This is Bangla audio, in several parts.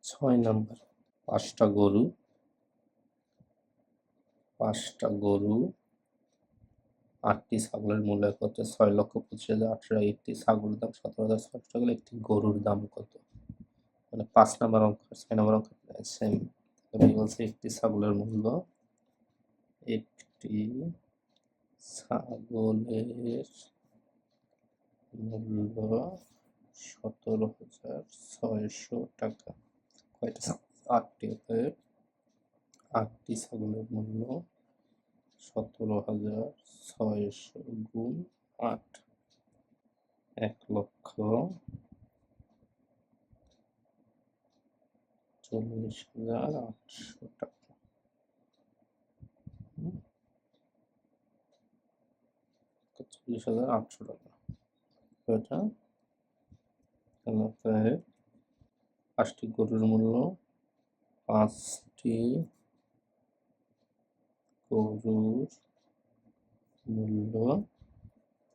6 নাম্বার, 5টা গরু, 8টি ছাগলের মূল্য কত? 6,25,800। একটি ছাগলের দাম 17,600 টাকা হলে একটি গরুর দাম কত? মানে 5 নাম্বার অঙ্ক 6 নাম্বার অঙ্ক সেম। আমি বলছি একটি ছাগলের মূল্য, একটি ছাগলের মূল্য 17,600 টাকা। কয়টা? 8টি। অতএব 8টি ছাগলের মূল্য 17,600 গুণ 8, 1,40,800 টাকা। 40,800 টাকা। এটা তাহলে 5টি গরুর মূল্য, 5টি গরুর মূল্য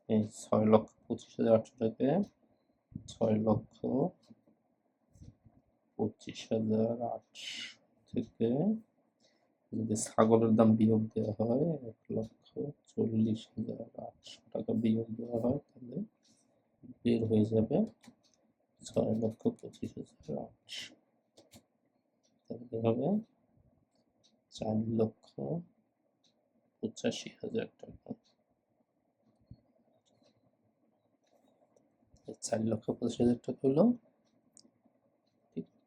এই 6,25,800 টাকা, 6,25,800 থেকে যদি ছাগলের দাম বিয়োগ দেওয়া হয়, 1,40,800 টাকা বিয়োগ দেওয়া হয়, তাহলে বের হয়ে যাবে 6,25,800। তাহলে হবে 4,85,000 টাকা। 4,85,000 টাকা হলো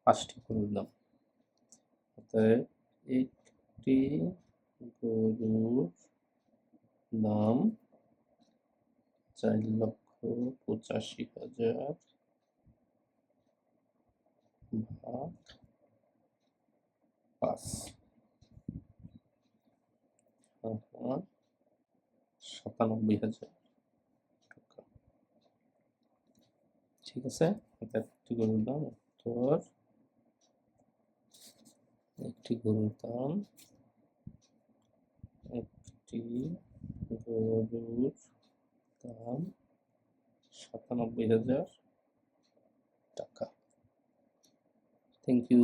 5টি গরুর দাম। অতএব একটি গরুর দাম 4,85,000 ভাগ 5, 97,000 টাকা। ঠিক আছে? একটি গরুর দাম উত্তর, একটি গরুর দাম, একটি গরুর দাম 97,000 টাকা। Thank you.